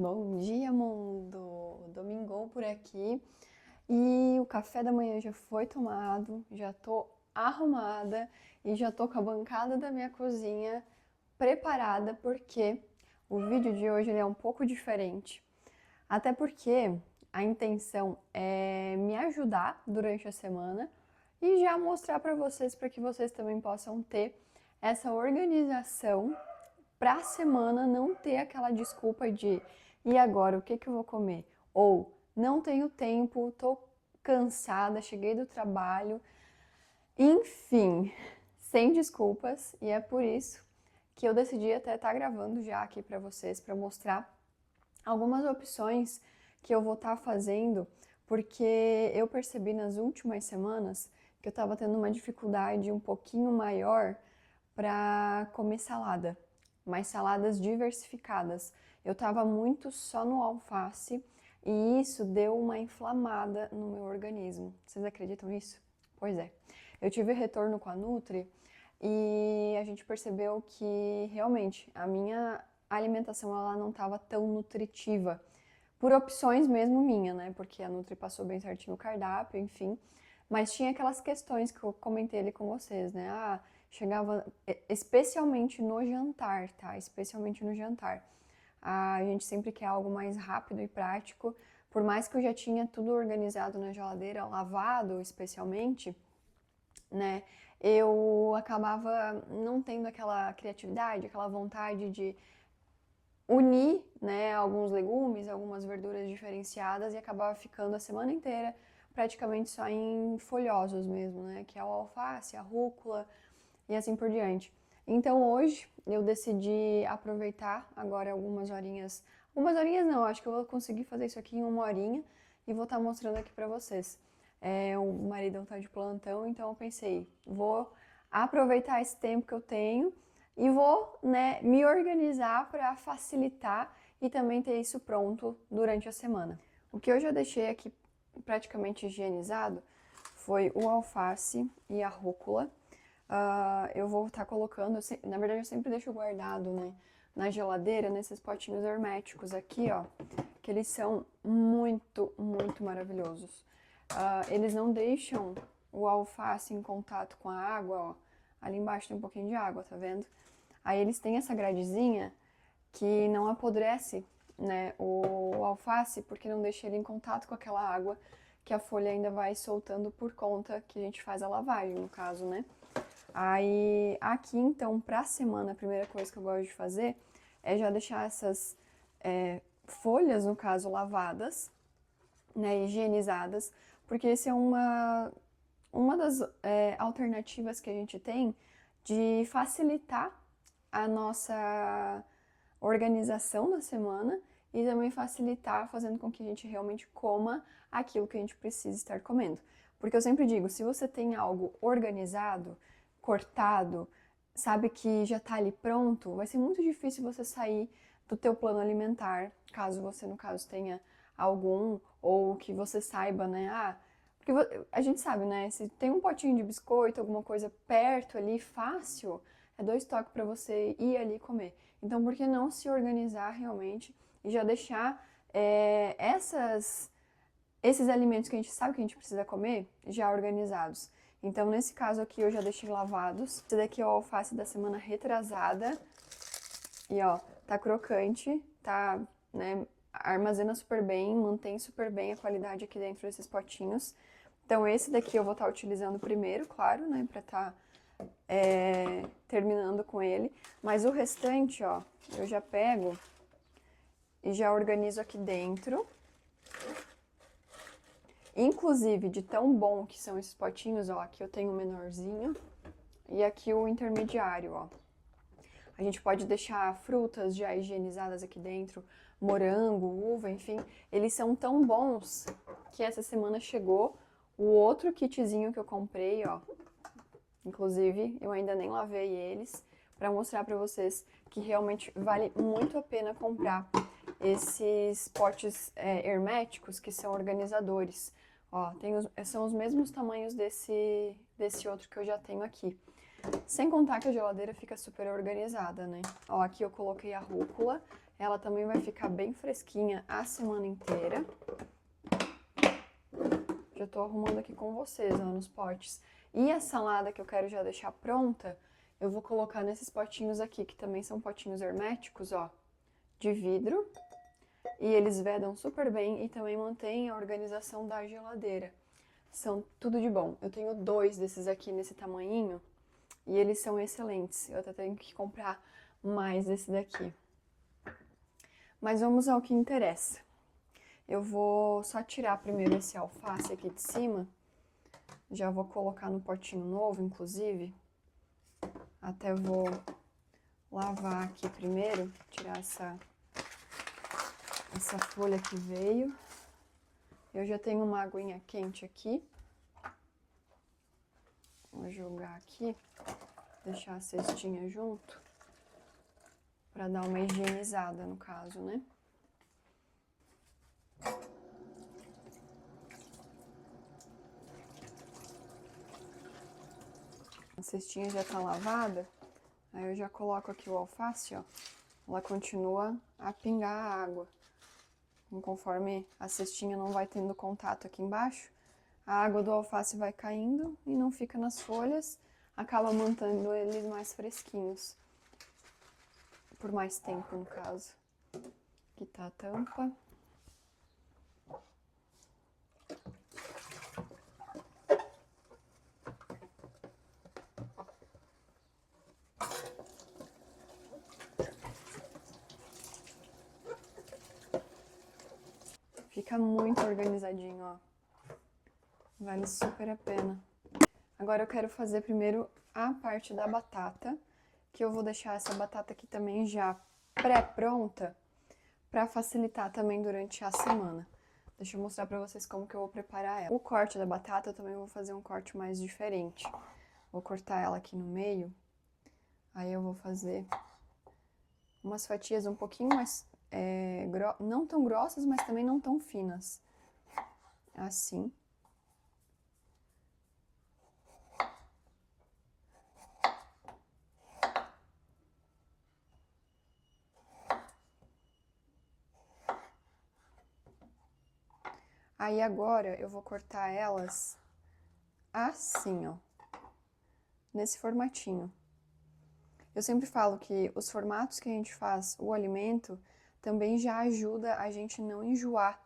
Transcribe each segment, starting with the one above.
Bom dia, mundo! Domingou por aqui e o café da manhã já foi tomado, já tô arrumada e já tô com a bancada da minha cozinha preparada porque o vídeo de hoje ele é um pouco diferente. Até porque a intenção é me ajudar durante a semana e já mostrar para que vocês também possam ter essa organização para a semana não ter aquela desculpa de e agora o que que eu vou comer? Ou não tenho tempo, tô cansada, cheguei do trabalho. Enfim, sem desculpas, e é por isso que eu decidi até estar gravando já aqui para vocês para mostrar algumas opções que eu vou estar fazendo, porque eu percebi nas últimas semanas que eu estava tendo uma dificuldade um pouquinho maior para comer salada, mas saladas diversificadas. Eu estava muito só no alface e isso deu uma inflamada no meu organismo. Vocês acreditam nisso? Pois é. Eu tive retorno com a Nutri e a gente percebeu que realmente a minha alimentação ela não estava tão nutritiva. Por opções mesmo minha, né? Porque a Nutri passou bem certinho o cardápio, enfim. Mas tinha aquelas questões que eu comentei ali com vocês, né? Ah, chegava especialmente no jantar, tá? Especialmente no jantar. A gente sempre quer algo mais rápido e prático. Por mais que eu já tinha tudo organizado na geladeira, lavado especialmente, né? Eu acabava não tendo aquela criatividade, aquela vontade de unir, né, alguns legumes, algumas verduras diferenciadas e acabava ficando a semana inteira praticamente só em folhosos mesmo, né, que é o alface, a rúcula e assim por diante. Então hoje eu decidi aproveitar agora algumas horinhas não, acho que eu vou conseguir fazer isso aqui em uma horinha e vou estar mostrando aqui pra vocês. O maridão tá de plantão, então eu pensei, vou aproveitar esse tempo que eu tenho e vou, né, me organizar para facilitar e também ter isso pronto durante a semana. O que eu já deixei aqui praticamente higienizado foi o alface e a rúcula. Eu vou estar colocando, na verdade eu sempre deixo guardado, né, na geladeira, nesses potinhos herméticos aqui, ó, que eles são muito, muito maravilhosos. Eles não deixam o alface em contato com a água, ó. Ali embaixo tem um pouquinho de água, tá vendo? Aí eles têm essa gradezinha que não apodrece, né, o alface, porque não deixa ele em contato com aquela água que a folha ainda vai soltando por conta que a gente faz a lavagem, no caso, né? Aí, aqui, então, pra semana, a primeira coisa que eu gosto de fazer é já deixar essas folhas, no caso, lavadas, né, higienizadas, porque esse é uma das alternativas que a gente tem de facilitar a nossa organização da semana e também facilitar fazendo com que a gente realmente coma aquilo que a gente precisa estar comendo. Porque eu sempre digo, se você tem algo organizado, cortado, sabe que já tá ali pronto, vai ser muito difícil você sair do teu plano alimentar, caso você, no caso, tenha algum, ou que você saiba, né, porque a gente sabe, né, se tem um potinho de biscoito, alguma coisa perto ali, fácil, é 2 toques para você ir ali comer. Então, por que não se organizar realmente e já deixar esses alimentos que a gente sabe que a gente precisa comer já organizados? Então, nesse caso aqui, eu já deixei lavados. Esse daqui é o alface da semana retrasada. E, ó, tá crocante, tá, né, armazena super bem, mantém super bem a qualidade aqui dentro desses potinhos. Então, esse daqui eu vou estar utilizando primeiro, claro, né, pra estar terminando com ele. Mas o restante, ó, eu já pego e já organizo aqui dentro. Inclusive, de tão bom que são esses potinhos, ó, aqui eu tenho o menorzinho e aqui o intermediário, ó. A gente pode deixar frutas já higienizadas aqui dentro, morango, uva, enfim. Eles são tão bons que essa semana chegou o outro kitzinho que eu comprei, ó. Inclusive, eu ainda nem lavei eles, para mostrar para vocês que realmente vale muito a pena comprar esses potes herméticos que são organizadores. Ó, são os mesmos tamanhos desse outro que eu já tenho aqui. Sem contar que a geladeira fica super organizada, né? Ó, aqui eu coloquei a rúcula, ela também vai ficar bem fresquinha a semana inteira. Já tô arrumando aqui com vocês, ó, nos potes. E a salada que eu quero já deixar pronta, eu vou colocar nesses potinhos aqui, que também são potinhos herméticos, ó, de vidro. E eles vedam super bem e também mantêm a organização da geladeira. São tudo de bom. Eu tenho 2 desses aqui nesse tamanhinho e eles são excelentes. Eu até tenho que comprar mais desse daqui. Mas vamos ao que interessa. Eu vou só tirar primeiro esse alface aqui de cima. Já vou colocar no potinho novo, inclusive. Até vou lavar aqui primeiro, tirar essa folha que veio. Eu já tenho uma aguinha quente aqui. Vou jogar aqui, deixar a cestinha junto, para dar uma higienizada no caso, né? A cestinha já tá lavada, aí eu já coloco aqui o alface, ó. Ela continua a pingar a água. E conforme a cestinha não vai tendo contato aqui embaixo, a água do alface vai caindo e não fica nas folhas, acaba mantendo eles mais fresquinhos. Por mais tempo, no caso. Aqui tá a tampa. Fica muito organizadinho, ó. Vale super a pena. Agora eu quero fazer primeiro a parte da batata, que eu vou deixar essa batata aqui também já pré-pronta, para facilitar também durante a semana. Deixa eu mostrar pra vocês como que eu vou preparar ela. O corte da batata eu também vou fazer um corte mais diferente. Vou cortar ela aqui no meio, aí eu vou fazer umas fatias um pouquinho mais, não tão grossas, mas também não tão finas. Assim. Aí agora eu vou cortar elas assim, ó, nesse formatinho. Eu sempre falo que os formatos que a gente faz o alimento também já ajuda a gente não enjoar,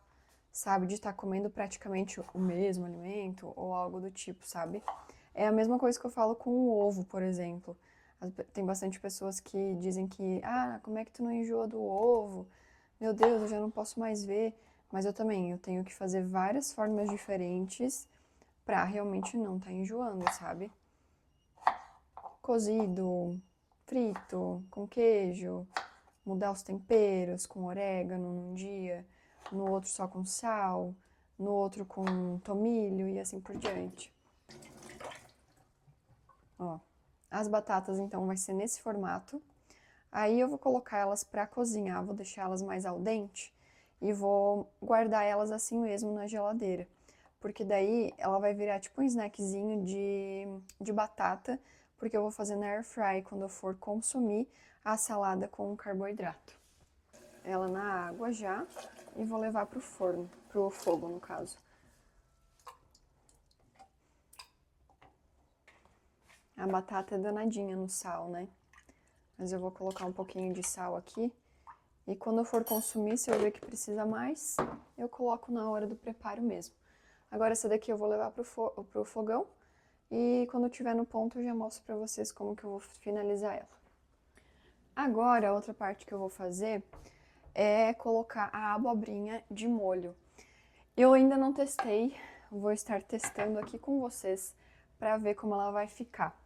sabe? De estar comendo praticamente o mesmo alimento ou algo do tipo, sabe? É a mesma coisa que eu falo com o ovo, por exemplo. Tem bastante pessoas que dizem que, ah, como é que tu não enjoa do ovo? Meu Deus, eu já não posso mais ver. Mas eu também, eu tenho que fazer várias formas diferentes pra realmente não estar enjoando, sabe? Cozido, frito, com queijo, mudar os temperos com orégano num dia, no outro só com sal, no outro com tomilho e assim por diante. Ó, as batatas então vai ser nesse formato. Aí eu vou colocar elas pra cozinhar, vou deixar elas mais al dente e vou guardar elas assim mesmo na geladeira. Porque daí ela vai virar tipo um snackzinho de batata, porque eu vou fazer na air fry quando eu for consumir a salada com carboidrato. Ela na água já e vou levar pro forno, pro fogo no caso. A batata é danadinha no sal, né? Mas eu vou colocar um pouquinho de sal aqui. E quando eu for consumir, se eu ver que precisa mais, eu coloco na hora do preparo mesmo. Agora essa daqui eu vou levar pro fogão. E quando tiver no ponto, eu já mostro pra vocês como que eu vou finalizar ela. Agora, a outra parte que eu vou fazer é colocar a abobrinha de molho. Eu ainda não testei, vou estar testando aqui com vocês pra ver como ela vai ficar.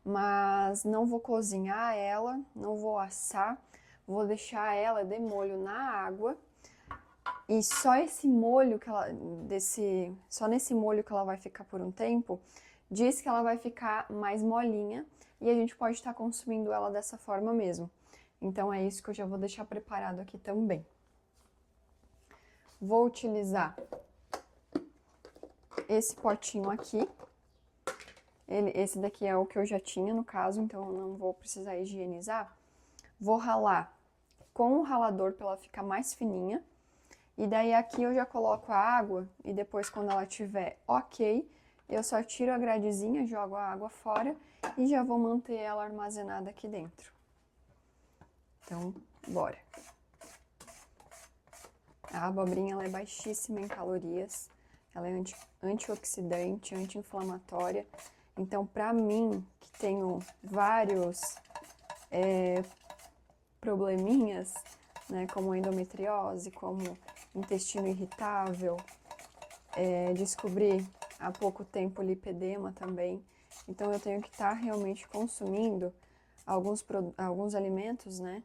Mas não vou cozinhar ela, não vou assar, vou deixar ela de molho na água. E só esse molho que ela, só nesse molho que ela vai ficar por um tempo, diz que ela vai ficar mais molinha e a gente pode estar consumindo ela dessa forma mesmo. Então é isso que eu já vou deixar preparado aqui também. Vou utilizar esse potinho aqui. Esse daqui é o que eu já tinha no caso, então eu não vou precisar higienizar. Vou ralar com o ralador para ela ficar mais fininha. E daí aqui eu já coloco a água e depois quando ela estiver ok, eu só tiro a gradezinha, jogo a água fora e já vou manter ela armazenada aqui dentro. Então, bora! A abobrinha ela é baixíssima em calorias, ela é antioxidante, anti-inflamatória. Então, pra mim, que tenho vários probleminhas, né, como endometriose, como intestino irritável, descobri há pouco tempo lipedema também. Então, eu tenho que estar realmente consumindo alguns alimentos, né?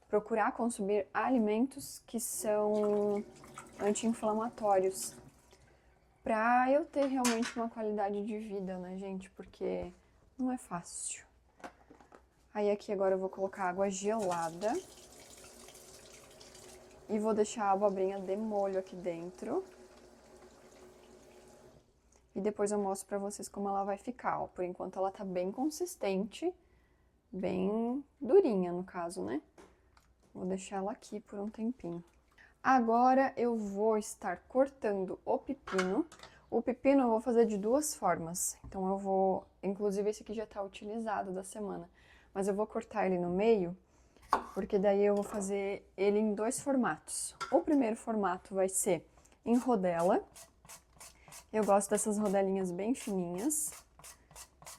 Procurar consumir alimentos que são anti-inflamatórios, pra eu ter realmente uma qualidade de vida, né, gente? Porque não é fácil. Aí aqui agora eu vou colocar água gelada e vou deixar a abobrinha de molho aqui dentro. E depois eu mostro pra vocês como ela vai ficar, ó. Por enquanto ela tá bem consistente, bem durinha no caso, né? Vou deixar ela aqui por um tempinho. Agora eu vou estar cortando o pepino. O pepino eu vou fazer de duas formas. Então eu vou, inclusive esse aqui já tá utilizado da semana, mas eu vou cortar ele no meio, porque daí eu vou fazer ele em dois formatos. O primeiro formato vai ser em rodela. Eu gosto dessas rodelinhas bem fininhas.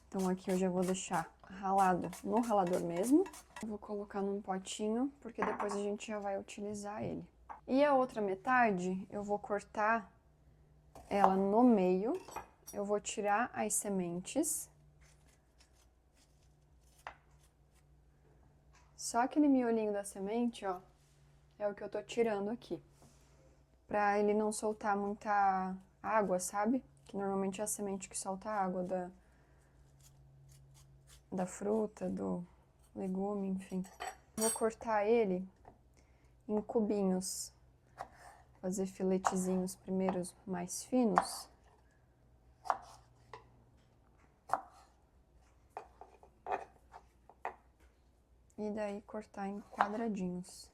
Então aqui eu já vou deixar ralado no ralador mesmo. Eu vou colocar num potinho, porque depois a gente já vai utilizar ele. E a outra metade, eu vou cortar ela no meio. Eu vou tirar as sementes. Só aquele miolinho da semente, ó, é o que eu tô tirando aqui. Pra ele não soltar muita água, sabe? Que normalmente é a semente que solta a água da fruta, do legume, enfim. Vou cortar ele em cubinhos, fazer filetezinhos primeiros mais finos. E daí cortar em quadradinhos.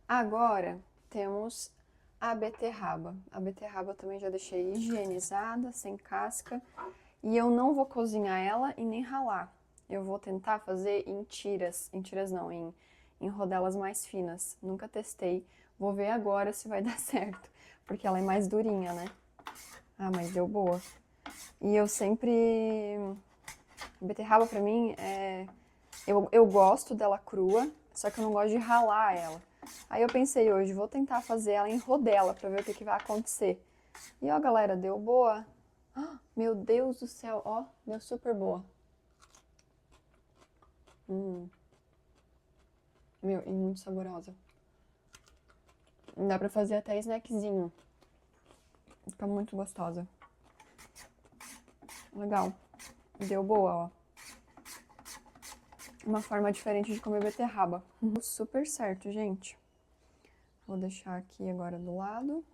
Agora temos a beterraba. A beterraba eu também já deixei higienizada, sem casca. E eu não vou cozinhar ela e nem ralar. Eu vou tentar fazer em tiras não, em rodelas mais finas. Nunca testei. Vou ver agora se vai dar certo, porque ela é mais durinha, né? Ah, mas deu boa. E eu sempre... Beterraba pra mim eu gosto dela crua, só que eu não gosto de ralar ela. Aí eu pensei hoje, vou tentar fazer ela em rodela pra ver o que vai acontecer. E ó, galera, deu boa. Meu Deus do céu, ó, deu super boa. Meu, e muito saborosa. Dá pra fazer até snackzinho. Fica muito gostosa. Legal. Deu boa, ó. Uma forma diferente de comer beterraba. Super certo, gente. Vou deixar aqui agora do lado.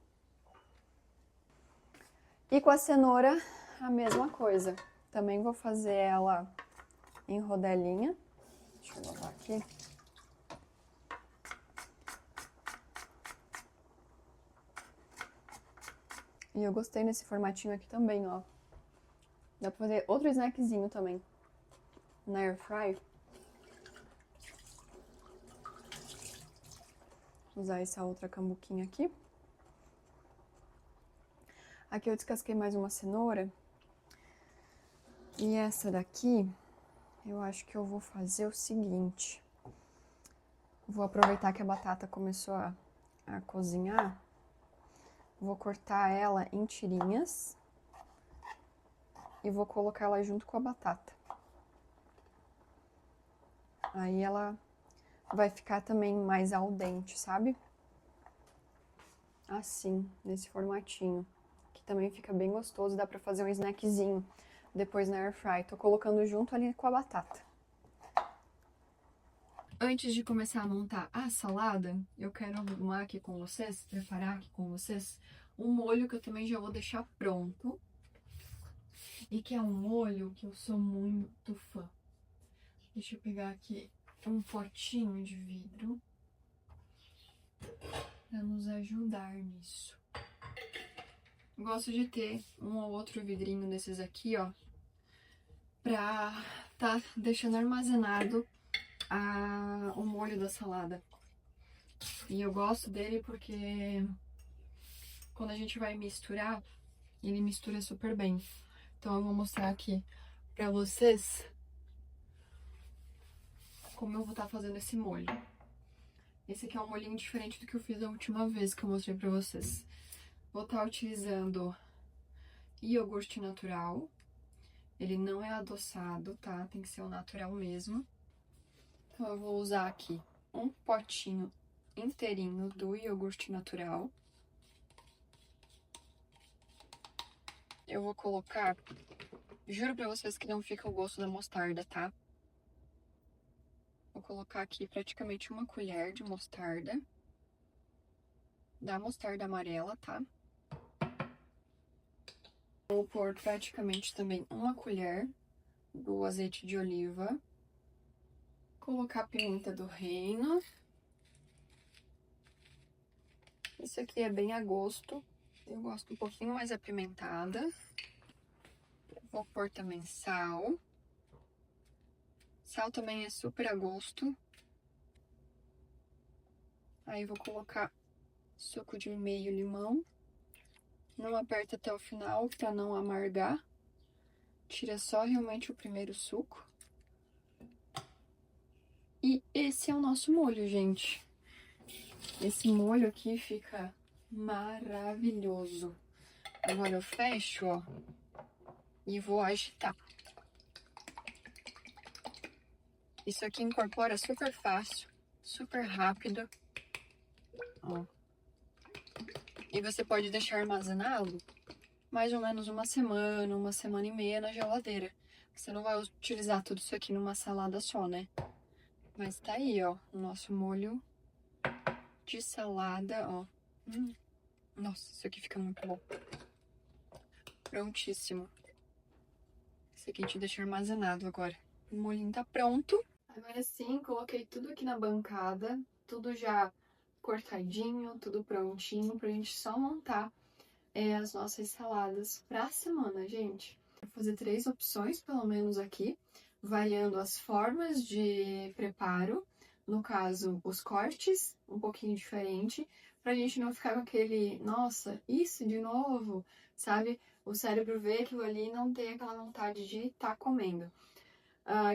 E com a cenoura, a mesma coisa. Também vou fazer ela em rodelinha. Deixa eu lavar aqui. E eu gostei nesse formatinho aqui também, ó. Dá pra fazer outro snackzinho também. Na air fry. Usar essa outra cambuquinha aqui. Aqui eu descasquei mais uma cenoura. E essa daqui, eu acho que eu vou fazer o seguinte. Vou aproveitar que a batata começou a cozinhar. Vou cortar ela em tirinhas. E vou colocar ela junto com a batata. Aí ela vai ficar também mais al dente, sabe? Assim, nesse formatinho. Que também fica bem gostoso, dá pra fazer um snackzinho depois na air fry. Tô colocando junto ali com a batata. Antes de começar a montar a salada, eu quero arrumar aqui com vocês, preparar aqui com vocês um molho que eu também já vou deixar pronto. e que é um molho que eu sou muito fã. Deixa eu pegar aqui um potinho de vidro para nos ajudar nisso. Gosto de ter um ou outro vidrinho desses aqui, ó, pra tá deixando armazenado o molho da salada. E eu gosto dele porque quando a gente vai misturar, ele mistura super bem. Então eu vou mostrar aqui pra vocês como eu vou estar fazendo esse molho. Esse aqui é um molhinho diferente do que eu fiz a última vez que eu mostrei pra vocês. Vou estar utilizando iogurte natural. Ele não é adoçado, tá? Tem que ser o natural mesmo. Então eu vou usar aqui um potinho inteirinho do iogurte natural. Eu vou colocar, juro pra vocês que não fica o gosto da mostarda, tá? Vou colocar aqui praticamente uma colher de mostarda, da mostarda amarela, tá? Vou pôr praticamente também uma colher do azeite de oliva. Colocar a pimenta do reino. Isso aqui é bem a gosto. Eu gosto um pouquinho mais apimentada. Vou pôr também sal. Sal também é super a gosto. Aí vou colocar suco de meio limão. Não aperta até o final para não amargar. Tira só realmente o primeiro suco. E esse é o nosso molho, gente. Esse molho aqui fica maravilhoso. Agora eu fecho, ó, e vou agitar. Isso aqui incorpora super fácil, super rápido. Ó. E você pode deixar armazenado mais ou menos uma semana e meia na geladeira. Você não vai utilizar tudo isso aqui numa salada só, né? Mas tá aí, ó, o nosso molho de salada, ó. Nossa, isso aqui fica muito bom. Prontíssimo. Esse aqui a gente deixa armazenado agora. O molhinho tá pronto. Agora sim, coloquei tudo aqui na bancada, tudo já cortadinho, tudo prontinho, pra gente só montar as nossas saladas pra semana, gente. Vou fazer 3 opções, pelo menos aqui, variando as formas de preparo, no caso, os cortes, um pouquinho diferente, pra gente não ficar com aquele, nossa, isso de novo, sabe? O cérebro vê aquilo ali e não tem aquela vontade de estar comendo.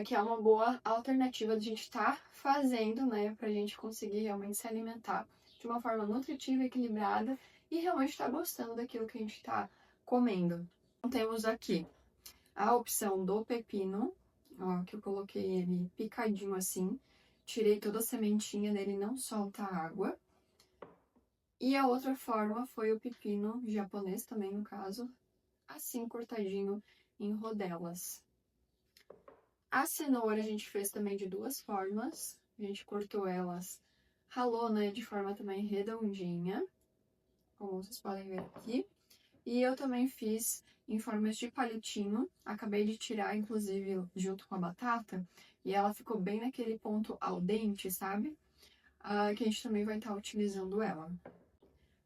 Que é uma boa alternativa de a gente estar fazendo, né, pra gente conseguir realmente se alimentar de uma forma nutritiva, equilibrada e realmente estar gostando daquilo que a gente está comendo. Então, temos aqui a opção do pepino, ó, que eu coloquei ele picadinho assim, tirei toda a sementinha dele, não solta água. E a outra forma foi o pepino japonês também, no caso, assim cortadinho em rodelas. A cenoura a gente fez também de 2 formas. A gente cortou elas, ralou, né, de forma também redondinha, como vocês podem ver aqui. E eu também fiz em formas de palitinho. Acabei de tirar, inclusive, junto com a batata. E ela ficou bem naquele ponto al dente, sabe? Que a gente também vai estar utilizando ela.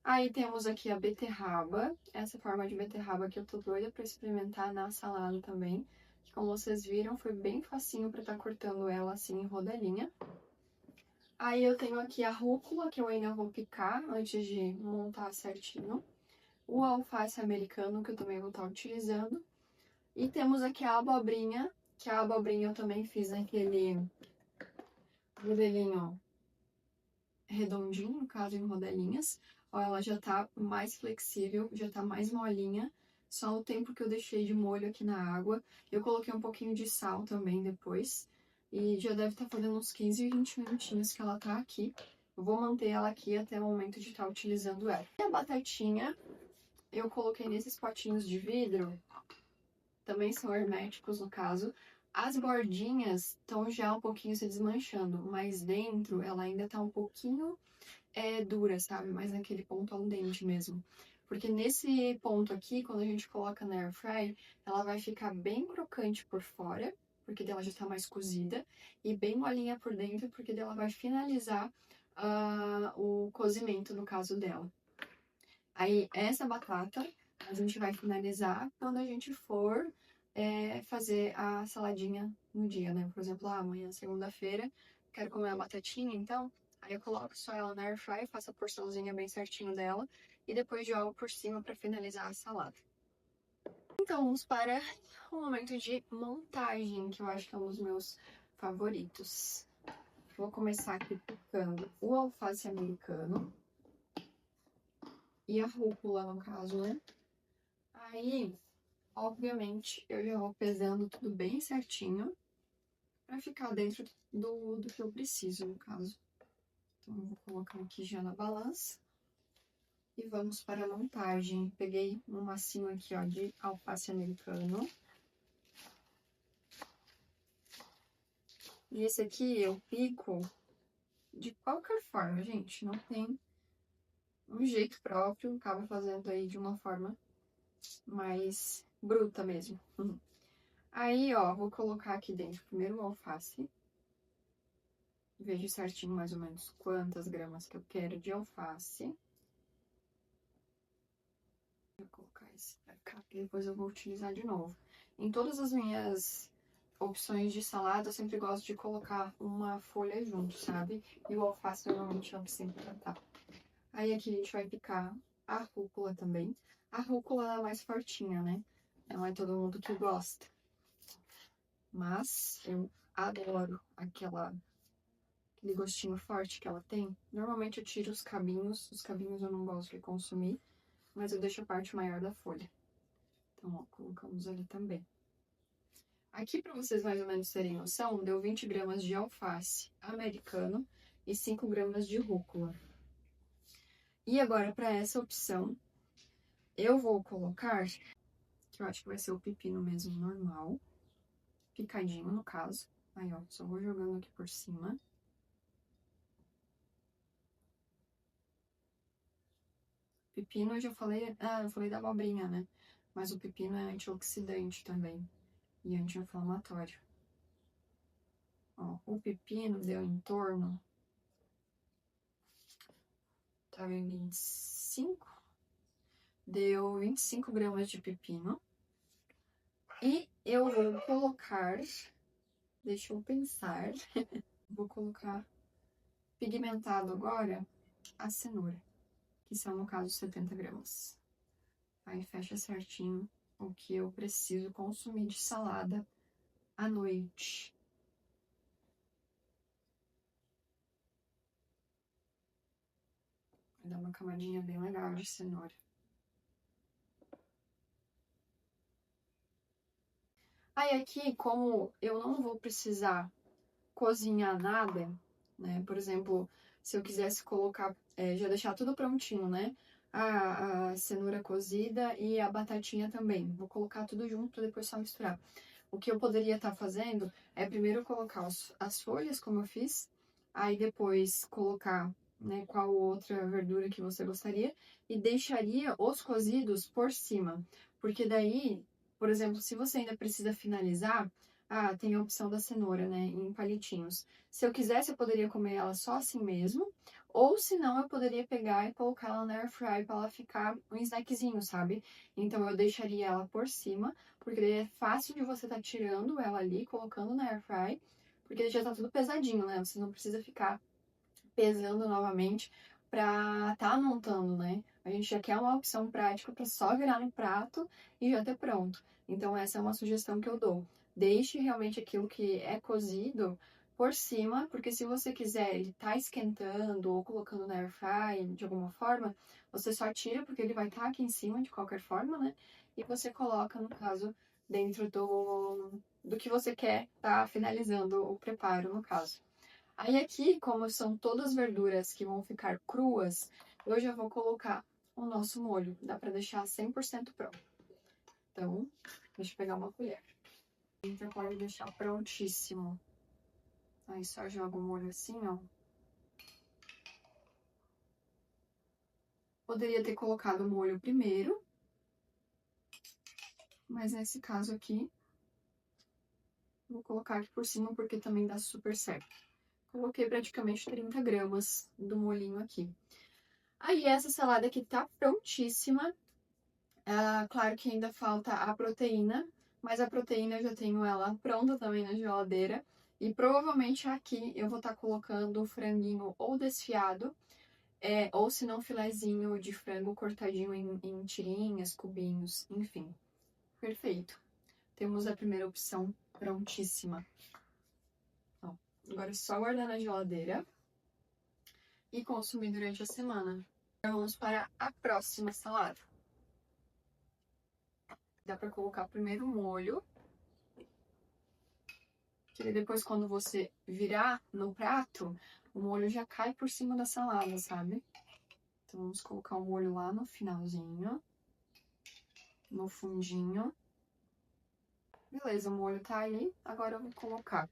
Aí temos aqui a beterraba. Essa forma de beterraba que eu tô doida pra experimentar na salada também. Que, como vocês viram, foi bem facinho pra estar cortando ela assim em rodelinha. Aí eu tenho aqui a rúcula, que eu ainda vou picar antes de montar certinho. O alface americano, que eu também vou estar utilizando. E temos aqui a abobrinha, que a abobrinha eu também fiz naquele modelinho redondinho, no caso em rodelinhas. Ó, ela já tá mais flexível, já tá mais molinha. Só o tempo que eu deixei de molho aqui na água. Eu coloquei um pouquinho de sal também depois. E já deve estar fazendo uns 15, 20 minutinhos que ela tá aqui. Eu vou manter ela aqui até o momento de estar utilizando ela. E a batatinha, eu coloquei nesses potinhos de vidro. Também são herméticos, no caso. As bordinhas estão já um pouquinho se desmanchando, mas dentro ela ainda tá um pouquinho dura, sabe? Mais naquele ponto al dente mesmo. Porque nesse ponto aqui, quando a gente coloca na air fry, ela vai ficar bem crocante por fora, porque dela já está mais cozida, e bem molinha por dentro, porque dela vai finalizar o cozimento, no caso dela. Aí, essa batata, a gente vai finalizar quando a gente for fazer a saladinha no dia, né? Por exemplo, amanhã, segunda-feira, quero comer a batatinha, então, aí eu coloco só ela na air fry, faço a porçãozinha bem certinho dela, e depois jogo por cima para finalizar a salada. Então, vamos para o momento de montagem, que eu acho que é um dos meus favoritos. Vou começar aqui picando o alface americano e a rúcula, no caso, né? Aí, obviamente, eu já vou pesando tudo bem certinho para ficar dentro do que eu preciso, no caso. Então, eu vou colocar aqui já na balança. E vamos para a montagem. Peguei um massinho aqui, ó, de alface americano. E esse aqui eu pico de qualquer forma, gente. Não tem um jeito próprio. Acabo fazendo aí de uma forma mais bruta mesmo. Aí, ó, vou colocar aqui dentro primeiro o alface. Vejo certinho mais ou menos quantas gramas que eu quero de alface. Vou colocar esse pra cá, que depois eu vou utilizar de novo. Em todas as minhas opções de salada, eu sempre gosto de colocar uma folha junto, sabe? E o alface normalmente eu sempre tá. Aí aqui a gente vai picar a rúcula também. A rúcula é mais fortinha, né? Não é todo mundo que gosta. Mas eu adoro aquele gostinho forte que ela tem. Normalmente eu tiro os cabinhos eu não gosto de consumir, mas eu deixo a parte maior da folha. Então, ó, colocamos ali também. Aqui, para vocês mais ou menos terem noção, deu 20 gramas de alface americano e 5 gramas de rúcula. E agora, para essa opção, eu vou colocar, que eu acho que vai ser o pepino mesmo, normal, picadinho no caso. Aí, ó, só vou jogando aqui por cima. Pepino eu já falei, eu falei da abobrinha, né? Mas o pepino é antioxidante também e anti-inflamatório. Ó, o pepino deu em torno, tava em 25, deu 25 gramas de pepino. E eu vou colocar, deixa eu pensar, vou colocar pigmentado agora a cenoura, que são no caso 70 gramas. Aí fecha certinho o que eu preciso consumir de salada à noite. Vai dar uma camadinha bem legal de cenoura. Aí aqui, como eu não vou precisar cozinhar nada, né? Por exemplo, se eu quisesse colocar, já deixar tudo prontinho, né? A cenoura cozida e a batatinha também. Vou colocar tudo junto, depois só misturar. O que eu poderia estar fazendo é primeiro colocar as folhas, como eu fiz, aí depois colocar, né, qual outra verdura que você gostaria, e deixaria os cozidos por cima. Porque daí, por exemplo, se você ainda precisa finalizar, tem a opção da cenoura, né, em palitinhos. Se eu quisesse, eu poderia comer ela só assim mesmo, ou se não, eu poderia pegar e colocar ela na air fry para ela ficar um snackzinho, sabe? Então eu deixaria ela por cima, porque daí é fácil de você estar tirando ela ali, colocando na air fry, porque já tá tudo pesadinho, né? Você não precisa ficar pesando novamente pra tá montando, né? A gente já quer uma opção prática para só virar no prato e já ter pronto. Então essa é uma sugestão que eu dou. Deixe realmente aquilo que é cozido por cima, porque se você quiser ele tá esquentando ou colocando na air fry de alguma forma, você só tira porque ele vai estar aqui em cima de qualquer forma, né? E você coloca, no caso, dentro do que você quer tá finalizando o preparo, no caso. Aí aqui, como são todas verduras que vão ficar cruas, eu já vou colocar o nosso molho. Dá pra deixar 100% pronto. Então, deixa eu pegar uma colher. A gente já pode deixar prontíssimo. Aí só joga o molho assim, ó. Poderia ter colocado o molho primeiro, mas nesse caso aqui, vou colocar aqui por cima porque também dá super certo. Coloquei praticamente 30 gramas do molhinho aqui. Aí, essa salada aqui tá prontíssima. Claro que ainda falta a proteína, mas a proteína eu já tenho ela pronta também na geladeira. E provavelmente aqui eu vou estar colocando o franguinho ou desfiado, ou se não, filezinho de frango cortadinho em tirinhas, cubinhos, enfim. Perfeito. Temos a primeira opção prontíssima. Ó, agora é só guardar na geladeira e consumir durante a semana. Agora vamos para a próxima salada. Dá pra colocar primeiro o molho, que depois quando você virar no prato, o molho já cai por cima da salada, sabe? Então vamos colocar o molho lá no finalzinho, no fundinho. Beleza, o molho tá ali, agora eu vou colocar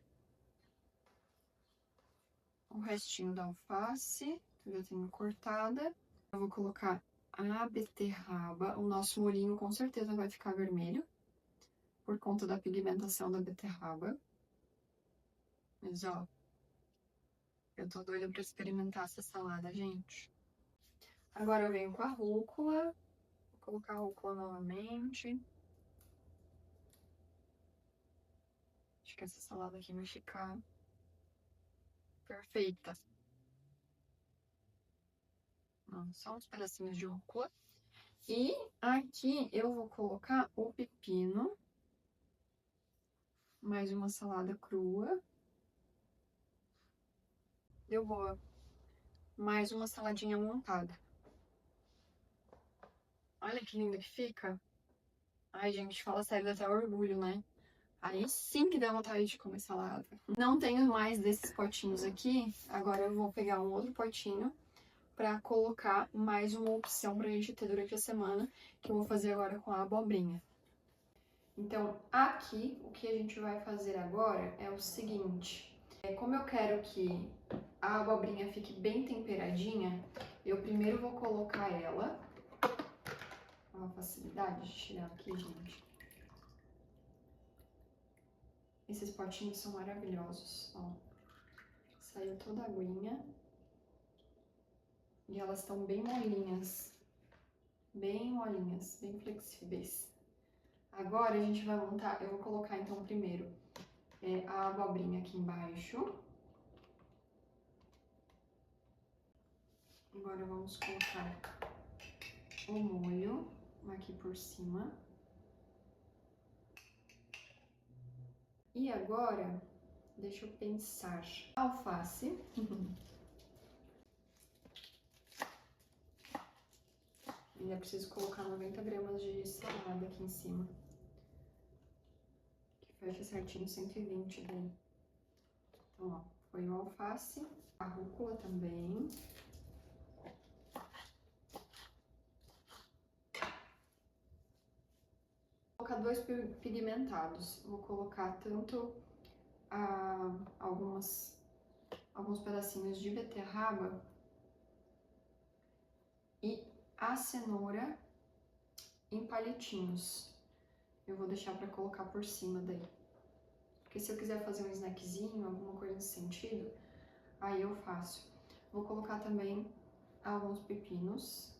o restinho da alface, que eu já tenho cortada. Eu vou colocar a beterraba. O nosso molhinho com certeza vai ficar vermelho, por conta da pigmentação da beterraba. Mas, ó, eu tô doida pra experimentar essa salada, gente. Agora eu venho com a rúcula. Vou colocar a rúcula novamente. Acho que essa salada aqui vai ficar perfeita. Só uns pedacinhos de rúcula. E aqui eu vou colocar o pepino. Mais uma salada crua. Deu boa. Mais uma saladinha montada. Olha que lindo que fica. Ai, gente, fala sério, dá até orgulho, né? Aí sim que dá vontade de comer salada. Não tenho mais desses potinhos aqui. Agora eu vou pegar um outro potinho pra colocar mais uma opção pra gente ter durante a semana, que eu vou fazer agora com a abobrinha. Então, aqui, o que a gente vai fazer agora é o seguinte. Como eu quero que a abobrinha fique bem temperadinha, eu primeiro vou colocar ela. Uma facilidade de tirar aqui, gente. Esses potinhos são maravilhosos, ó. Saiu toda a aguinha. E elas estão bem molinhas, bem flexíveis. Agora a gente vai montar, eu vou colocar então primeiro a abobrinha aqui embaixo. Agora vamos colocar o molho aqui por cima. E agora, deixa eu pensar, alface. Ainda preciso colocar 90 gramas de salada aqui em cima. Que fecha certinho 120 daí. Então, ó, foi o alface, a rúcula também. Vou colocar dois pigmentados. Vou colocar tanto alguns pedacinhos de beterraba e a cenoura em palitinhos. Eu vou deixar pra colocar por cima daí. Porque se eu quiser fazer um snackzinho, alguma coisa nesse sentido, aí eu faço. Vou colocar também alguns pepinos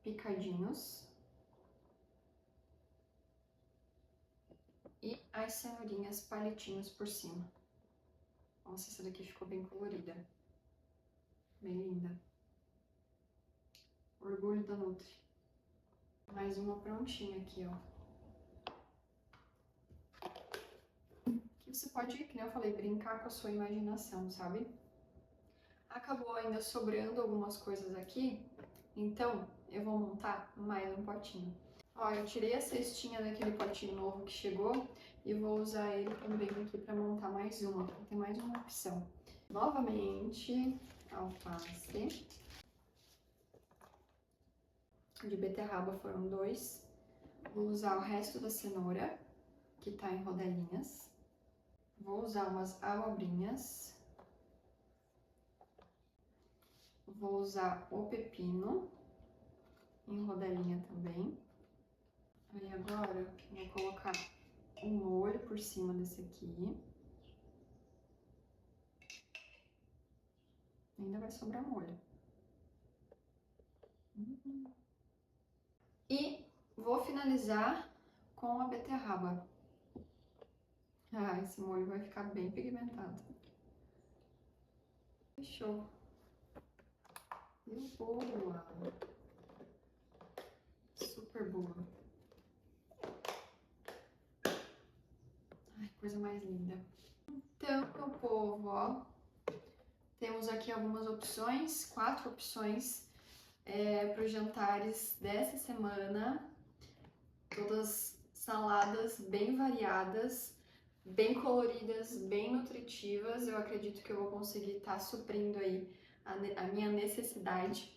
picadinhos. E as cenourinhas palitinhos por cima. Nossa, essa daqui ficou bem colorida. Bem linda. Orgulho da Nutri. Mais uma prontinha aqui, ó. Que você pode, que nem eu falei, brincar com a sua imaginação, sabe? Acabou ainda sobrando algumas coisas aqui, então eu vou montar mais um potinho. Ó, eu tirei a cestinha daquele potinho novo que chegou e vou usar ele também aqui para montar mais uma, porque tem mais uma opção. Novamente, alface. De beterraba foram 2. Vou usar o resto da cenoura, que tá em rodelinhas. Vou usar umas abobrinhas. Vou usar o pepino. em rodelinha também. Aí agora eu vou colocar um molho por cima desse aqui. Ainda vai sobrar molho. E vou finalizar com a beterraba. Ah, esse molho vai ficar bem pigmentado. Fechou. E boa. Super boa. Ai, coisa mais linda. Então, meu povo, ó. Temos aqui algumas opções, 4 opções para os jantares dessa semana. Todas saladas bem variadas, bem coloridas, bem nutritivas. Eu acredito que eu vou conseguir estar suprindo aí a minha necessidade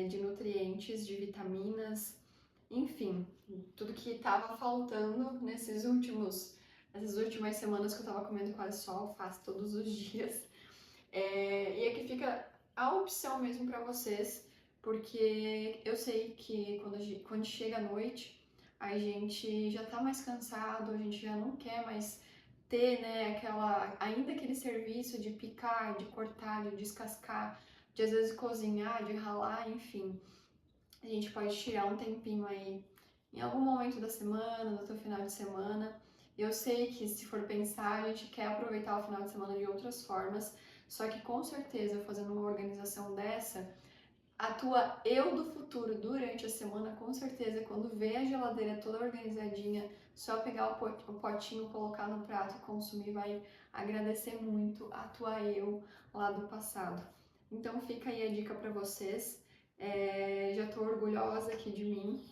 de nutrientes, de vitaminas, enfim, tudo que estava faltando nessas últimas semanas que eu estava comendo quase só alface todos os dias. E aqui fica a opção mesmo para vocês, porque eu sei que quando chega a noite, a gente já tá mais cansado, a gente já não quer mais ter, né, ainda aquele serviço de picar, de cortar, de descascar, de às vezes cozinhar, de ralar, enfim. A gente pode tirar um tempinho aí em algum momento da semana, no teu final de semana. Eu sei que se for pensar, a gente quer aproveitar o final de semana de outras formas, só que com certeza fazendo uma organização dessa, a tua eu do futuro durante a semana, com certeza, quando vê a geladeira toda organizadinha, só pegar o potinho, colocar no prato e consumir, vai agradecer muito a tua eu lá do passado. Então fica aí a dica para vocês. Já estou orgulhosa aqui de mim,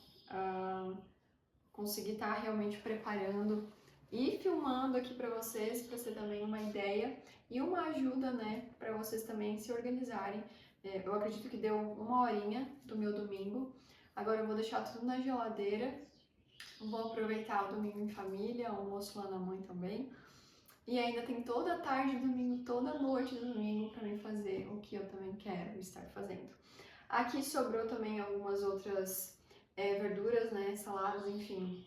consegui estar realmente preparando e filmando aqui para vocês, para ser também uma ideia e uma ajuda, né, para vocês também se organizarem. Eu acredito que deu 1 horinha do meu domingo. Agora eu vou deixar tudo na geladeira. Vou aproveitar o domingo em família, almoço lá na mãe também. E ainda tem toda a tarde do domingo, toda a noite do domingo para mim fazer o que eu também quero estar fazendo. Aqui sobrou também algumas outras verduras, né, saladas, enfim,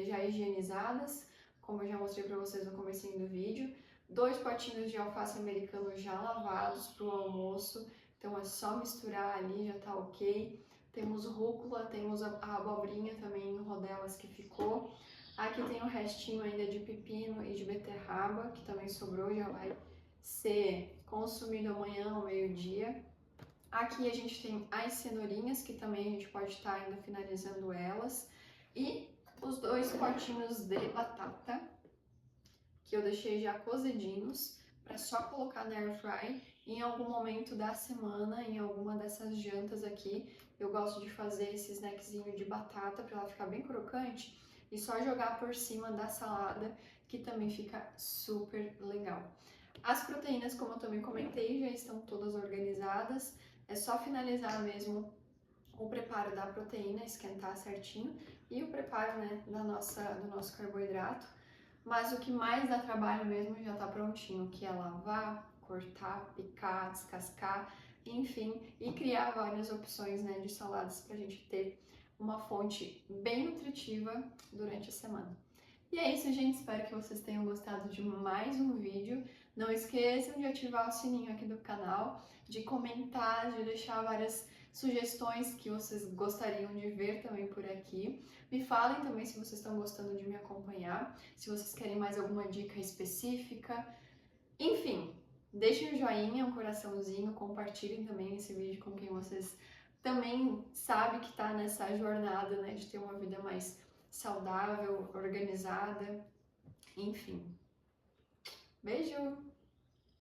já higienizadas, como eu já mostrei para vocês no comecinho do vídeo. 2 potinhos de alface americano já lavados para o almoço, então é só misturar ali, já tá ok. Temos rúcula, temos a abobrinha também em rodelas que ficou. Aqui tem o restinho ainda de pepino e de beterraba, que também sobrou, já vai ser consumido amanhã ao meio-dia. Aqui a gente tem as cenourinhas, que também a gente pode estar ainda finalizando elas. E os 2 potinhos de batata, que eu deixei já cozidinhos, para só colocar na air fry em algum momento da semana, em alguma dessas jantas aqui. Eu gosto de fazer esse snackzinho de batata para ela ficar bem crocante e só jogar por cima da salada, que também fica super legal. As proteínas, como eu também comentei, já estão todas organizadas. É só finalizar mesmo o preparo da proteína, esquentar certinho, e o preparo, né, do nosso carboidrato. Mas o que mais dá trabalho mesmo já tá prontinho, que é lavar, cortar, picar, descascar, enfim, e criar várias opções, né, de saladas pra gente ter uma fonte bem nutritiva durante a semana. E é isso, gente. Espero que vocês tenham gostado de mais um vídeo. Não esqueçam de ativar o sininho aqui do canal, de comentar, de deixar várias sugestões que vocês gostariam de ver também por aqui. Me falem também se vocês estão gostando de me acompanhar, se vocês querem mais alguma dica específica. Enfim, deixem um joinha, um coraçãozinho, compartilhem também esse vídeo com quem vocês também sabem que está nessa jornada, né, de ter uma vida mais saudável, organizada, enfim. Beijo!